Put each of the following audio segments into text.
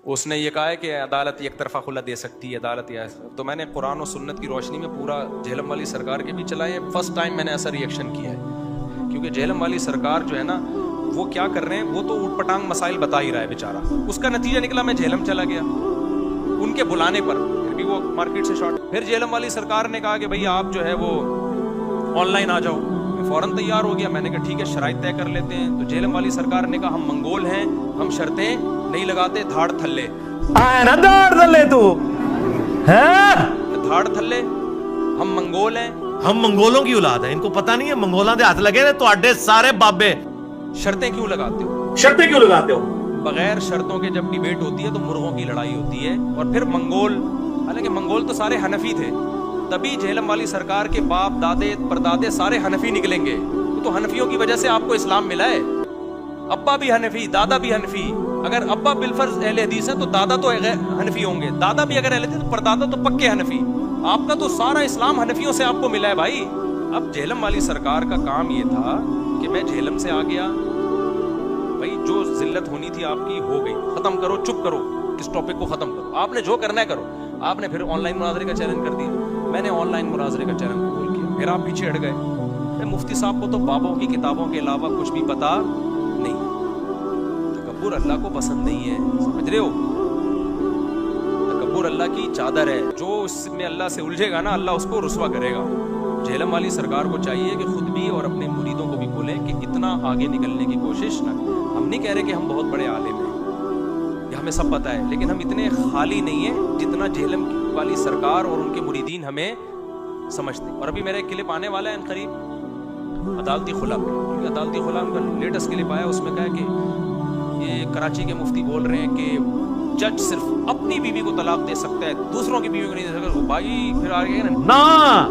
اس نے یہ کہا ہے کہ عدالت یک طرفہ خلا دے سکتی ہے عدالت یا تو میں نے قرآن و سنت کی روشنی میں پورا جہلم والی سرکار کے بھی چلائے. فرسٹ ٹائم میں نے ایسا ریئیکشن کیا ہے کیونکہ جہلم والی سرکار جو ہے نا وہ کیا کر رہے ہیں, وہ تو اوٹ پٹانگ مسائل بتا ہی رہا ہے بیچارہ. اس کا نتیجہ نکلا میں جہلم چلا گیا ان کے بلانے پر, پھر بھی وہ مارکیٹ سے شارٹ. پھر جہلم والی سرکار نے کہا کہ بھئی آپ جو ہے وہ آن لائن آ جاؤ. میں فوراً تیار ہو گیا, میں نے کہا ٹھیک ہے شرائط طے کر لیتے ہیں. تو جہلم والی سرکار نے کہا ہم منگول ہیں, ہم شرطیں نہیں لگاتے, دھاڑ تھلے دھاڑ تھلے تو دھاڑ تھلے, ہم منگول ہیں, ہم منگولوں کی اولاد ہیں. ان کو پتہ نہیں ہے منگولاں دے ہاتھ لگے نے تو اڈے سارے بابے. شرطیں کیوں لگاتے ہو, شرطیں کیوں لگاتے ہو؟ بغیر شرطوں کے جب ڈیبیٹ ہوتی ہے تو مرغوں کی لڑائی ہوتی ہے. اور پھر منگول, حالانکہ منگول تو سارے حنفی تھے, تبھی جہلم والی سرکار کے باپ دادے پردادے سارے حنفی نکلیں گے. تو حنفیوں کی وجہ سے آپ کو اسلام ملا ہے. ابا بھی حنفی, دادا بھی حنفی. اگر ابا بالفرض اہل حدیث ہے تو دادا تو حنفی ہوں گے, دادا بھی اگر اہل حدیث تو پردادا تو پکے حنفی. آپ کا تو سارا اسلام حنفیوں سے آپ کو ملا ہے بھائی. اب جہلم والی سرکار کا کام یہ تھا کہ میں جہلم سے آ گیا, بھائی جو ذلت ہونی تھی آپ کی ہو گئی, ختم کرو, چپ کرو, اس ٹاپک کو ختم کرو, آپ نے جو کرنا ہے کرو. آپ نے پھر آن لائن مناظرے کا چیلنج کر دیا, میں نے آن لائن مناظرے کا چیلنج قبول کیا, پھر آپ پیچھے ہٹ گئے. مفتی صاحب کو تو بابوں کی کتابوں کے علاوہ کچھ بھی پتا نہیں. تکبر اللہ کو پسند نہیں ہے, سمجھ رہے ہو, تکبر اللہ کی چادر ہے. جو اس میں اللہ سے الجھے گا نا اللہ اس کو رسوا کرے گا. جہلم والی سرکار کو چاہیے کہ خود بھی اور اپنے مریدوں کو بھی بولیں کہ اتنا آگے نکلنے کی کوشش نہ. ہم نہیں کہہ رہے کہ ہم بہت بڑے عالم ہیں, یہ ہمیں سب پتہ ہے, لیکن ہم اتنے خالی نہیں ہیں جتنا جہلم والی سرکار اور ان کے مریدین ہمیں سمجھتے. اور ابھی میرا ایک کلپ آنے والا ہے ان قریب عدالتی خلا پہ, کیونکہ عدالتی خلا ان کا لیٹسٹ کلپ آیا, اس میں کہا کہ یہ کراچی کے مفتی بول رہے ہیں کہ جج صرف اپنی بیوی کو طلاق دے سکتا ہے, دوسروں کی بیوی کو نہیں دے سکتا. بھائی پھر آ گئے نا,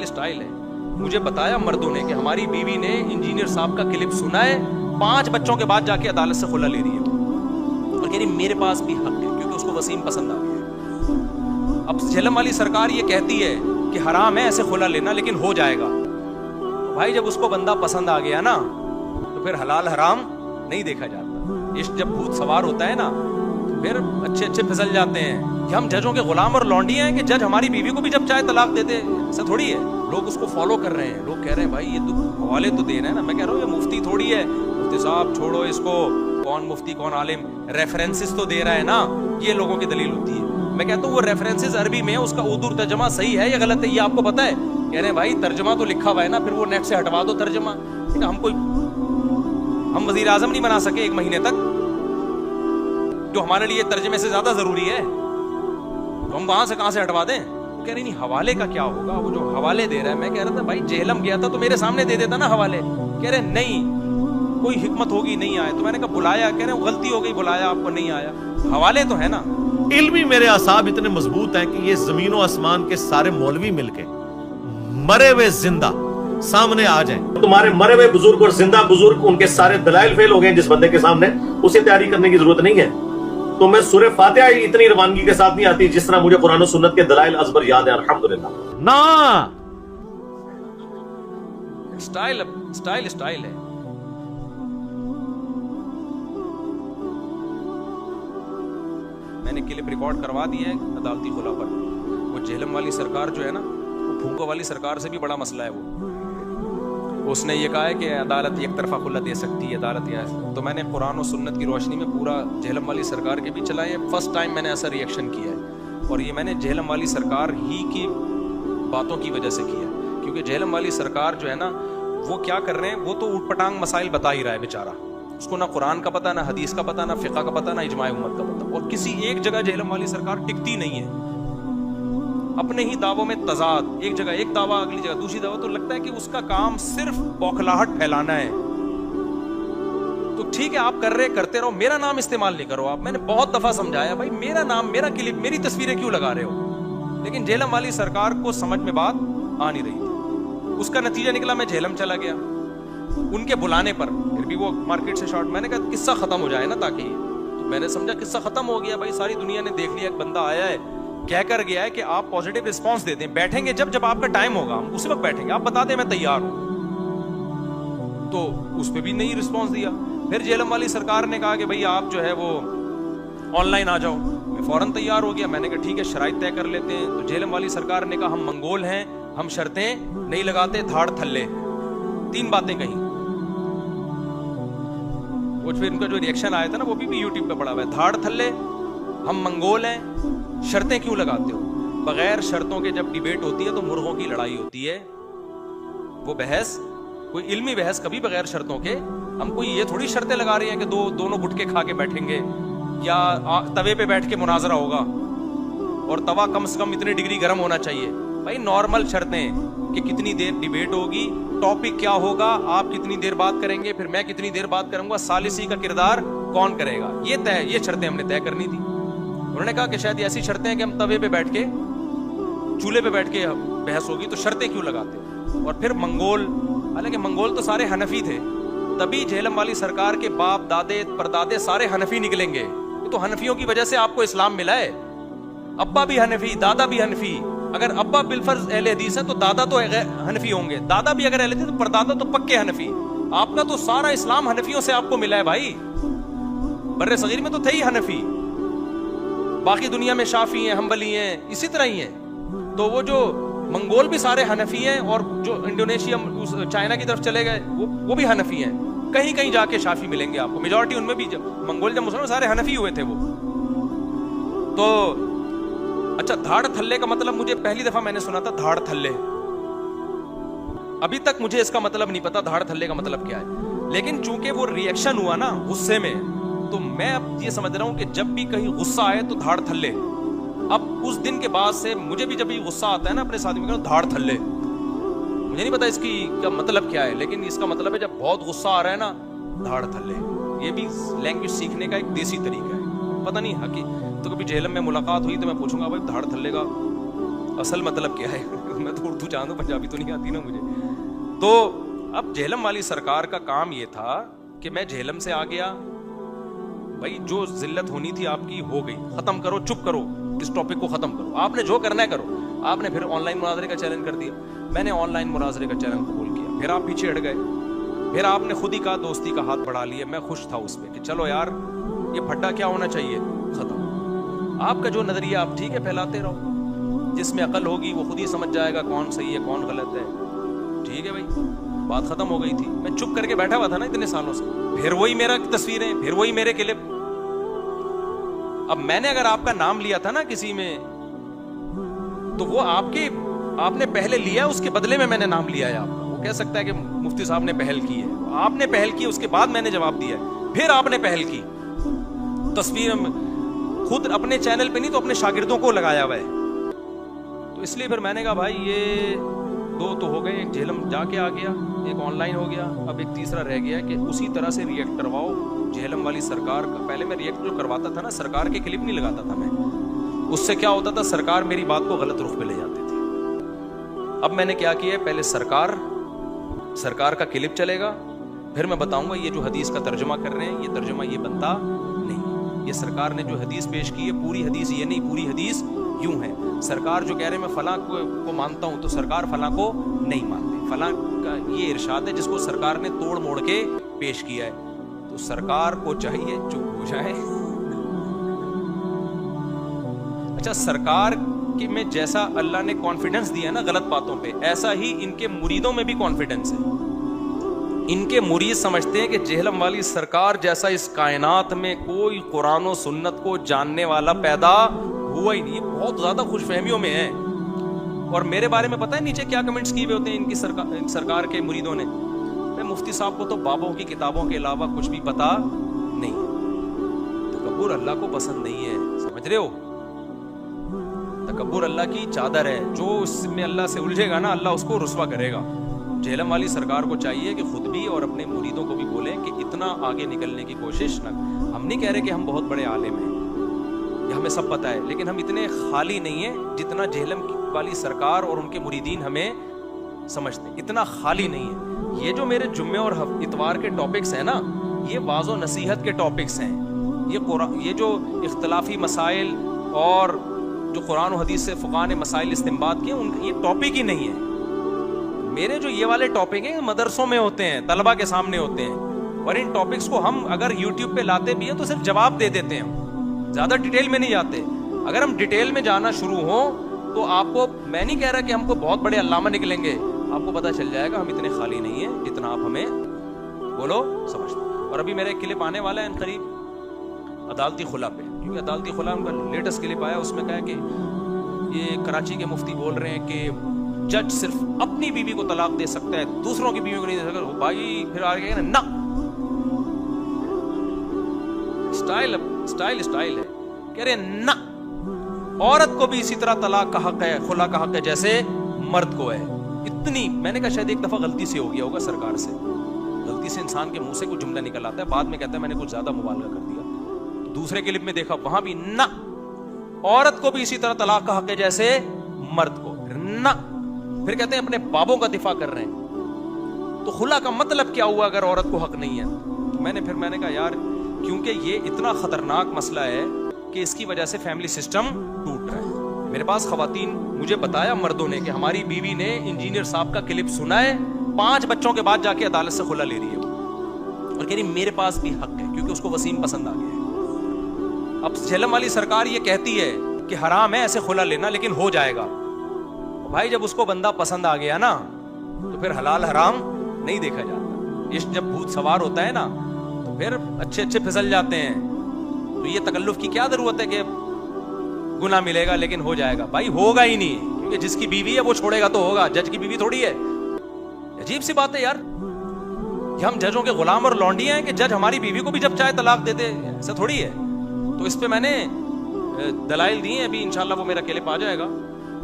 اسٹائل ہے. مجھے بتایا مردوں نے کہ ہماری بیوی نے انجینئر صاحب کا کلپ سنا ہے, 5 بچوں کے بعد جا کے عدالت سے خلا لے رہی ہے, اور کہہ رہی میرے پاس بھی حق ہے کیونکہ اس کو وسیم پسند آ گیا ہے. اب جہلم والی سرکار یہ کہتی ہے کہ حرام ہے ایسے خلا لینا لیکن ہو جائے گا. بھائی جب اس کو بندہ پسند آ گیا نا تو پھر حلال حرام نہیں دیکھا جاتا. عشق جب بھوت سوار ہوتا ہے نا تو پھر اچھے پھسل جاتے ہیں. کہ ہم ججوں کے غلام اور لونڈیاں ہیں کہ جج ہماری بیوی کو بھی جب چاہے طلاق دیتے, ایسا تھوڑی ہے. لوگ اس کو فالو کر رہے ہیں, لوگ کہہ رہے ہیں بھائی یہ تو حوالے تو دے رہے ہیں نا. میں کہہ رہا ہوں یہ مفتی تھوڑی ہے, مفتی صاحب چھوڑو اس کو, کون مفتی کون عالم, ریفرنسز تو دے رہا ہے نا, یہ لوگوں کی دلیل ہوتی ہے. میں کہتا ہوں وہ ریفرنسز عربی میں اس کا اردو ترجمہ صحیح ہے یا غلط ہے یہ آپ کو پتا ہے؟ کہہ رہے ہیں بھائی ترجمہ تو لکھا ہوا ہے نا, پھر وہ نیٹ سے ہٹوا دو ترجمہ. ہم وزیر اعظم نہیں بنا سکے 1 مہینے تک, جو ہمارے لیے ترجمے سے زیادہ ضروری ہے, تو ہم وہاں سے کہاں سے ہٹوا دیں؟ کہہ رہی نہیں حوالے کا کیا ہوگا, وہ جو حوالے دے رہا ہے. میں کہہ رہا تھا بھائی جہلم گیا تھا تو میرے سامنے دے دیتا نا حوالے. کہہ رہے نہیں کوئی حکمت ہوگی نہیں آئے, تو میں نے کہا بلایا, کہہ رہے غلطی ہو گئی بلایا آپ کو نہیں آیا. حوالے تو ہے نا. علمی میرے اعصاب اتنے مضبوط ہیں کہ یہ زمین و آسمان کے سارے مولوی مل کے مرے ہوئے زندہ سامنے آ جائیں. تمہارے مرے ہوئے بزرگ اور زندہ بزرگ ان کے سارے دلائل فیل ہو گئے جس بندے کے سامنے, اسے تیاری کرنے کی ضرورت نہیں ہے. تو میں سورہ فاتحہ اتنی روانگی کے ساتھ نہیں آتی جس طرح مجھے قرآن و سنت کے دلائل ازبر یاد ہیں الحمدللہ. نا اسٹائل ہے. میں نے کلپ ریکارڈ کروا دی ہے عدالتی خلا پر. وہ جہلم والی سرکار جو ہے نا, وہ پھونکو والی سرکار سے بھی بڑا مسئلہ ہے. اس نے یہ کہا ہے کہ عدالت یک طرفہ خلا دے سکتی ہے عدالت یا. تو میں نے قرآن و سنت کی روشنی میں پورا جہلم والی سرکار کے بھی چلائے. فرسٹ ٹائم میں نے ایسا ریئیکشن کیا ہے, اور یہ میں نے جہلم والی سرکار ہی کی باتوں کی وجہ سے کیا ہے. کیونکہ جہلم والی سرکار جو ہے نا وہ کیا کر رہے ہیں, وہ تو اوٹ پٹانگ مسائل بتا ہی رہا ہے بیچارہ. اس کو نہ قرآن کا پتہ, نہ حدیث کا پتہ, نہ فقہ کا پتہ, نہ اجماع امت کا پتہ. اور کسی ایک جگہ جہلم والی سرکار ٹکتی نہیں ہے. اپنے ہی دعووں میں تضاد, ایک جگہ ایک دعویٰ اگلی جگہ دوسری دعویٰ. تو لگتا ہے کہ اس کا کام صرف بوکھلاہٹ پھیلانا ہے. تو ٹھیک ہے آپ کر رہے کرتے رہو, میرا نام استعمال نہیں کرو آپ. میں نے بہت دفعہ سمجھایا بھائی میرا نام, میرا کلپ, میری تصویریں کیوں لگا رہے ہو, لیکن جہلم والی سرکار کو سمجھ میں بات آ نہیں رہی تھی. اس کا نتیجہ نکلا میں جہلم چلا گیا ان کے بلانے پر, پھر بھی وہ مارکیٹ سے شارٹ. میں نے کہا قصہ ختم ہو جائے نا تاکہ, تو میں نے سمجھا قصہ ختم ہو گیا بھائی, ساری دنیا نے دیکھ لیا, ایک بندہ آیا ہے کہہ کر گیا ہے کہ آپ پازیٹیو رسپانس دے دیں, بیٹھیں گے جب آپ کا ٹائم ہوگا ہم اسی وقت بیٹھیں گے, آپ بتا دیں میں تیار ہوں. تو اس پہ بھی نہیں رسپانس دیا. پھر جہلم والی سرکار نے کہا کہ بھائی آپ جو ہے وہ آن لائن آ جاؤ. میں فوراً تیار ہو گیا. میں نے کہا ٹھیک ہے شرائط طے کر لیتے ہیں. تو جہلم والی سرکار نے کہا ہم منگول ہیں, ہم شرطیں نہیں لگاتے, دھاڑ تھلے. 3 باتیں کہیں. وہ پھر ان کا جو ریئیکشن آیا تھا نا وہ بھی یوٹیوب پہ پڑا ہوا ہے. دھاڑ تھلے, ہم منگول ہیں, شرطیں کیوں لگاتے ہو؟ بغیر شرطوں کے جب ڈیبیٹ ہوتی ہے تو مرغوں کی لڑائی ہوتی ہے. وہ بحث کوئی علمی بحث کبھی بغیر شرطوں کے, ہم کوئی یہ تھوڑی شرطیں لگا رہے ہیں کہ دونوں گٹکے کھا کے بیٹھیں گے یا توے پہ بیٹھ کے مناظرہ ہوگا اور توا کم سے کم اتنے ڈگری گرم ہونا چاہیے. بھائی نارمل شرطیں کہ کتنی دیر ڈیبیٹ ہوگی, ٹاپک کیا ہوگا, آپ کتنی دیر بات کریں گے, پھر میں کتنی دیر بات کروں گا, ثالثی کا کردار کون کرے گا, یہ شرطیں ہم نے طے کرنی تھی. انہوں نے کہا کہ شاید ایسی شرطیں ہیں کہ ہم توے پہ بیٹھ کے چولہے پہ بیٹھ کے بحث ہوگی تو شرطیں کیوں لگاتے. اور پھر منگول, حالانکہ منگول تو سارے حنفی تھے, تبھی جہلم والی سرکار کے باپ دادے پردادے سارے حنفی نکلیں گے. یہ تو حنفیوں کی وجہ سے آپ کو اسلام ملا ہے. ابا بھی حنفی, دادا بھی حنفی. اگر ابا بالفرض اہل حدیث ہے تو دادا تو حنفی ہوں گے, دادا بھی اگر اہل حدیث تو پردادا تو پکے حنفی. آپ کا تو سارا اسلام حنفیوں سے آپ کو ملا ہے بھائی. بر صغیر میں تو تھے ہی حنفی, باقی دنیا میں شافعی ہیں, حنبلی ہیں, اسی طرح ہی ہیں. تو وہ جو منگول بھی سارے حنفی ہیں, اور جو انڈونیشیا چائنا کی طرف چلے گئے وہ بھی حنفی ہیں. کہیں کہیں جا کے شافعی ملیں گے آپ کو, میجورٹی ان میں بھی. منگول جب مسلمان سارے حنفی ہوئے تھے وہ. تو اچھا, دھاڑ تھلے کا مطلب مجھے پہلی دفعہ میں نے سنا تھا دھاڑ تھلے. ابھی تک مجھے اس کا مطلب نہیں پتا دھاڑ تھلے کا مطلب کیا ہے. لیکن چونکہ وہ ریئیکشن ہوا نا غصے میں, تو میں اب یہ سمجھ رہا ہوں کہ جب بھی کہیں غصہ آئے تو دھاڑ تھلے. اب اس دن کے بعد سے مجھے بھی جب بھی غصہ آتا ہے نا اپنے ساتھ میں دھاڑ تھلے. مجھے نہیں پتا اس کی کا مطلب کیا ہے, لیکن اس کا مطلب ہے جب بہت غصہ آ رہا ہے نا دھاڑ تھلے. یہ بھی لینگویج سیکھنے کا ایک دیسی طریقہ ہے, پتہ نہیں حقیقت. تو کبھی جہلم میں ملاقات ہوئی تو میں پوچھوں گا بھائی دھاڑ تھلے کا اصل مطلب کیا ہے. میں تو اردو جانتا ہوں, پنجابی تو نہیں آتی نا مجھے. تو اب جہلم والی سرکار کا کام یہ تھا کہ میں جہلم سے آ گیا, بھائی جو ذلت ہونی تھی آپ کی ہو گئی, ختم کرو, چپ کرو, اس ٹاپک کو ختم کرو, آپ نے جو کرنا ہے کرو. آپ نے پھر آن لائن مناظرے کا چیلنج کر دیا, میں نے آن لائن مناظرے کا چیلنج قبول کیا. پھر آپ پیچھے ہٹ گئے, پھر آپ نے خود ہی کہا دوستی کا ہاتھ بڑھا لیا. میں خوش تھا اس پہ کہ چلو یار یہ پھڈا کیا ہونا چاہیے, ختم. آپ کا جو نظریہ آپ ٹھیک ہے پھیلاتے رہو, جس میں عقل ہوگی وہ خود ہی سمجھ جائے گا کون صحیح ہے کون غلط ہے. ٹھیک ہے بھائی, بات ختم ہو گئی تھی. میں چپ کر کے بیٹھا ہوا تھا نا اتنے سالوں سے. پھر وہی میرا تصویریں, پھر وہی میرے کلپ. اب میں نے اگر آپ کا نام لیا تھا نا کسی میں, تو وہ آپ نے پہلے لیا, اس کے بدلے میں نے نام لیا ہے آپ کا. وہ کہہ سکتا ہے کہ مفتی صاحب نے پہل کی ہے. آپ نے پہل کی, اس کے بعد میں نے جواب دیا ہے, پھر آپ نے پہل کی. تصویر خود اپنے چینل پہ نہیں تو اپنے شاگردوں کو لگایا ہوا ہے. تو اس لیے پھر میں نے کہا بھائی یہ 2 تو ہو گئے, ایک جہلم جا کے آ گیا, ایک آن لائن ہو گیا, اب ایک تیسرا رہ گیا کہ اسی طرح سے ریئیکٹ کرواؤ جہلم والی سرکار کا. پہلے میں ریئیکٹ جو کرواتا تھا نا سرکار کے کلپ نہیں لگاتا تھا میں, اس سے کیا ہوتا تھا سرکار میری بات کو غلط رخ پہ لے جاتے تھے. اب میں نے کیا کیا ہے, پہلے سرکار کا کلپ چلے گا, پھر میں بتاؤں گا یہ جو حدیث کا ترجمہ کر رہے ہیں یہ ترجمہ یہ بنتا نہیں. یہ سرکار نے جو حدیث پیش کی ہے پوری حدیث یہ نہیں, پوری حدیث یوں ہے. سرکار جو کہہ رہے ہیں میں فلاں کو مانتا ہوں, تو سرکار فلاں کو نہیں مانتے. فلاں کا یہ ارشاد ہے جس کو سرکار نے توڑ موڑ کے پیش کیا ہے. تو سرکار کو چاہیے چپ ہو جائے. اچھا, سرکار کے میں جیسا اللہ نے کانفیڈنس دیا نا غلط باتوں پہ, ایسا ہی ان کے مریدوں میں بھی کانفیڈنس ہے. ان کے مرید سمجھتے ہیں کہ جہلم والی سرکار جیسا اس کائنات میں کوئی قرآن و سنت کو جاننے والا پیدا ہوا ہی نہیں. بہت زیادہ خوش فہمیوں میں ہے. اور میرے بارے میں پتہ ہے نیچے کیا کمنٹس کیے ہوئے ہوتے ہیں ان کی سرکار کے مریدوں نے, میں مفتی صاحب کو تو بابوں کی کتابوں کے علاوہ کچھ بھی پتا نہیں ہے. تکبر اللہ کو پسند نہیں ہے, سمجھ رہے ہو. تکبر اللہ کی چادر ہے, جو اس میں اللہ سے الجھے گا نا اللہ اس کو رسوا کرے گا. جہلم والی سرکار کو چاہیے کہ خود بھی اور اپنے مریدوں کو بھی بولیں کہ اتنا آگے نکلنے کی کوشش نہ. ہم نہیں کہہ رہے کہ ہم بہت بڑے عالم ہیں یا ہمیں سب پتہ ہے, لیکن ہم اتنے خالی نہیں ہیں جتنا جہلم والی سرکار اور ان کے مریدین ہمیں سمجھتے ہیں. اتنا خالی نہیں ہے. یہ جو میرے جمعے اور اتوار کے ٹاپکس ہیں نا یہ واعظ و نصیحت کے ٹاپکس ہیں. یہ جو اختلافی مسائل اور جو قرآن و حدیث سے فقہاء نے مسائل استنباط کیے ان یہ ٹاپک ہی نہیں ہے. میرے جو یہ والے ٹاپک ہیں مدرسوں میں ہوتے ہیں, طلبہ کے سامنے ہوتے ہیں, اور ان ٹاپکس کو ہم اگر یوٹیوب پہ لاتے بھی ہیں تو صرف جواب دے دیتے ہیں, زیادہ ڈیٹیل میں نہیں جاتے. اگر ہم ڈیٹیل میں جانا شروع ہوں تو آپ کو, میں نہیں کہہ رہا کہ ہم کو بہت بڑے علامہ نکلیں گے, آپ کو پتا چل جائے گا ہم اتنے خالی نہیں ہیں جتنا آپ ہمیں بولو سمجھتے. اور ابھی میرا ایک کلپ آنے والا ہے ان قریب عدالتی خلا پہ, کیونکہ عدالتی خلا ان کا لیٹسٹ کلپ آیا, اس میں کہا کہ یہ کراچی کے مفتی بول رہے ہیں کہ جج صرف اپنی بیوی کو طلاق دے سکتا ہے, دوسروں کی بیوی کو نہیں دے سکتا. بھائی پھر آگے کہنا نا, اسٹائل ہے, کہہ رہے نا, عورت کو بھی اسی طرح طلاق کا حق ہے, خلا کا حق ہے جیسے مرد کو ہے. اتنی, میں نے کہا شاید ایک دفعہ غلطی سے ہو گیا ہوگا سرکار سے, غلطی سے انسان کے منہ سے کچھ جملہ نکل آتا ہے, بعد میں کہتا ہے میں نے کچھ زیادہ مبالغہ کر دیا. دوسرے کلپ میں دیکھا وہاں بھی نا, عورت کو بھی اسی طرح طلاق کا حق ہے جیسے مرد کو, نا. پھر کہتے ہیں اپنے بابوں کا دفاع کر رہے ہیں, تو خلا کا مطلب کیا ہوا اگر عورت کو حق نہیں ہے؟ تو میں نے کہا یار کیونکہ یہ اتنا خطرناک مسئلہ ہے کہ اس کی وجہ سے فیملی سسٹم ٹوٹ رہا ہے. میرے پاس خواتین, مجھے بتایا مردوں نے کہ ہماری بیوی نے انجینئر صاحب کا کلپ سنا ہے, 5 بچوں کے بعد جا کے عدالت سے خلا لے رہی ہے وہ, اور کہہ رہی میرے پاس بھی حق ہے کیونکہ اس کو وسیم پسند آ گیا ہے. اب جہلم والی سرکار یہ کہتی ہے کہ حرام ہے ایسے خلا لینا لیکن ہو جائے گا. بھائی جب اس کو بندہ پسند آ گیا نا تو پھر حلال حرام نہیں دیکھا جاتا. عشق جب بھوت سوار ہوتا ہے نا تو پھر اچھے پھسل جاتے ہیں. تو یہ تکلف کی کیا ضرورت ہے کہ گناہ ملے گا لیکن ہو جائے گا؟ بھائی ہوگا ہی نہیں, کیونکہ جس کی بیوی ہے وہ چھوڑے گا تو ہوگا, جج کی بیوی تھوڑی ہے. عجیب سی بات ہے یار, کہ ہم ججوں کے غلام اور لونڈیاں ہیں کہ جج ہماری بیوی کو بھی جب چاہے طلاق دے دے, ایسا تھوڑی ہے. تو اس پہ میں نے دلائل دی ہیں, ابھی انشاءاللہ وہ میرا کلپ آ جائے گا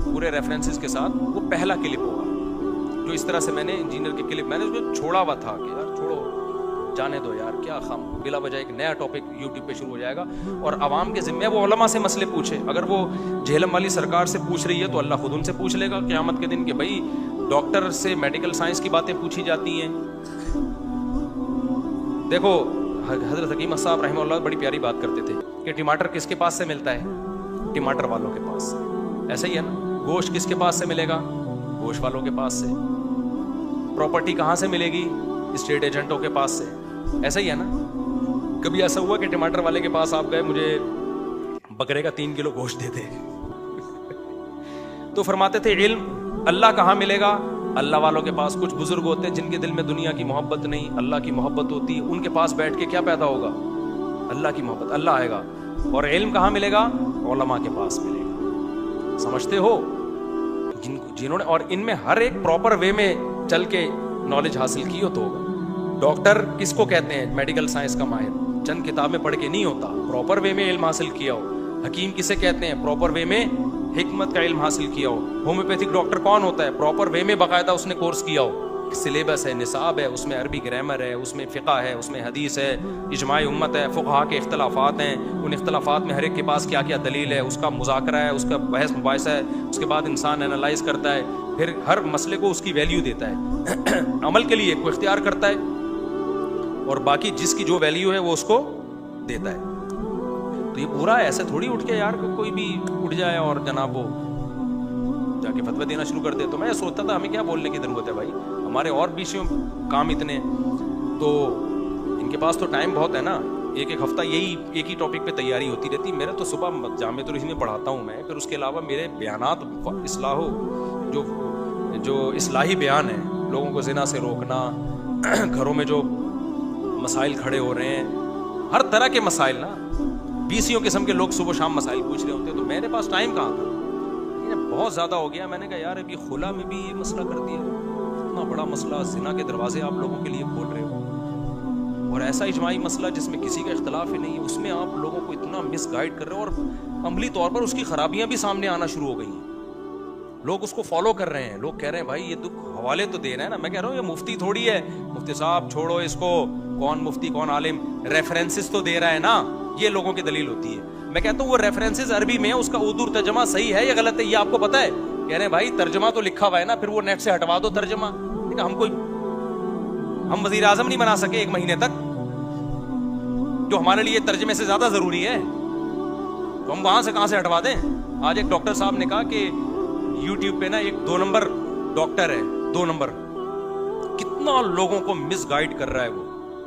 پورے ریفرنسز کے ساتھ. وہ پہلا کلپ ہوگا جو اس طرح سے میں نے انجینئر کے کلپ میں نے اس کو چھوڑا ہوا تھا کہ یار چھوڑو, جانے دو یار, کیا خام بلا وجہ ایک نیا ٹاپک یوٹیوب پہ شروع ہو جائے گا. اور عوام کے ذمہ وہ علماء سے مسئلے پوچھے, اگر وہ جہلم والی سرکار سے پوچھ رہی ہے تو اللہ خود ان سے پوچھ لے گا قیامت کے دن کہ بھائی ڈاکٹر سے میڈیکل سائنس کی باتیں پوچھی جاتی ہیں. دیکھو حضرت حکیم صاحب رحمہ اللہ بڑی پیاری بات کرتے تھے کہ ٹماٹر کس کے پاس سے ملتا ہے؟ ٹماٹر والوں کے پاس سے. ایسا ہی ہے نا, گوشت کس کے پاس سے ملے گا؟ گوشت والوں کے پاس سے. پراپرٹی کہاں سے ملے گی؟ اسٹیٹ ایجنٹوں کے پاس سے. ایسا ہی ہے نا. کبھی ایسا ہوا کہ ٹماٹر والے کے پاس آپ گئے, مجھے بکرے کا 3 کلو گوشت دے دے تو فرماتے تھے علم اللہ کہاں ملے گا؟ اللہ والوں کے پاس. کچھ بزرگ ہوتے ہیں جن کے دل میں دنیا کی محبت نہیں, اللہ کی محبت ہوتی ہے, ان کے پاس بیٹھ کے کیا پیدا ہوگا؟ اللہ کی محبت, اللہ آئے گا. اور علم کہاں ملے گا؟ علماء کے پاس ملے گا. سمجھتے ہو؟ جنہوں نے, اور ان میں ہر ایک پراپر وے میں چل کے نالج حاصل کی ہو تو ہوگا. ڈاکٹر کس کو کہتے ہیں؟ میڈیکل سائنس کا ماہر, چند کتابیں پڑھ کے نہیں ہوتا, پراپر وے میں علم حاصل کیا ہو. حکیم کسے کہتے ہیں؟ پراپر وے میں حکمت کا علم حاصل کیا ہو. ہومیوپیتھک ڈاکٹر کون ہوتا ہے؟ پراپر وے میں باقاعدہ اس نے کورس کیا ہو, سلیبس ہے, نصاب ہے, اس میں عربی گرامر ہے, اس میں فقہ ہے, اس میں حدیث ہے, اجماع امت ہے, فقہا کے اختلافات ہیں, ان اختلافات میں ہر ایک کے پاس کیا کیا دلیل ہے, اس کا مذاکرہ ہے, اس کا بحث مباحثہ ہے, اس کے بعد انسان اینالائز کرتا ہے, پھر ہر مسئلے کو اس کی ویلیو دیتا ہے عمل کے لیے کو اختیار کرتا ہے, اور باقی جس کی جو ویلیو ہے وہ اس کو دیتا ہے. تو یہ پورا ایسے تھوڑی اٹھ کے یار کوئی بھی اٹھ جائے اور جناب وہ جا کے فتویٰ دینا شروع کر دے. تو میں سوچتا تھا ہمیں کیا بولنے کی ضرورت ہے بھائی, ہمارے اور بھی کام اتنے, تو ان کے پاس تو ٹائم بہت ہے نا. ایک ہفتہ یہی ایک ہی ٹاپک پہ تیاری ہوتی رہتی. میرا تو صبح جامع الرحیم میں پڑھاتا ہوں میں, پھر اس کے علاوہ میرے بیانات جو اصلاحی بیان ہیں, لوگوں کو زنا سے روکنا, گھروں میں جو مسائل کھڑے ہو رہے ہیں, ہر طرح کے مسائل نا, 20 قسم کے لوگ صبح شام مسائل پوچھ رہے ہوتے ہیں. تو میرے پاس ٹائم کہاں تھا, بہت زیادہ ہو گیا. میں نے کہا یار ابھی خلا میں بھی یہ مسئلہ کر دیا, اتنا بڑا مسئلہ, زنا کے دروازے آپ لوگوں کے لیے کھول رہے ہو, اور ایسا اجتماعی مسئلہ جس میں کسی کا اختلاف ہی نہیں ہے, اس میں آپ لوگوں کو اتنا مس گائیڈ کر رہے ہو, اور عملی طور پر اس کی خرابیاں بھی سامنے آنا شروع ہو گئی ہیں. لوگ اس کو فالو کر رہے ہیں, لوگ کہہ رہے ہیں بھائی یہ تو حوالے تو دے رہے ہیں نا. میں کہہ رہا ہوں یہ مفتی تھوڑی ہے, مفتی صاحب چھوڑو اس کو, کون مفتی کون عالم, ریفرنسز تو دے رہا ہے نا, یہ لوگوں کی دلیل ہوتی ہے. میں کہتا ہوں وہ ریفرنسز عربی میں, اس کا اردو ترجمہ صحیح ہے یا غلط ہے یہ آپ کو پتا ہے؟ کہہ رہے ہیں بھائی ترجمہ تو لکھا ہوا ہے نا, پھر وہ نیٹ سے ہٹوا دو ترجمہ. ہم وزیر اعظم نہیں بنا سکے 1 مہینے تک, جو ہمارے لیے ترجمے سے زیادہ ضروری ہے, تو ہم وہاں سے کہاں سے ہٹوا دیں؟ آج ایک ڈاکٹر صاحب نے کہا کہ یوٹیوب پہ نا ایک 2 نمبر ڈاکٹر ہے, 2 نمبر, کتنا لوگوں کو مس گائیڈ کر رہا ہے وہ,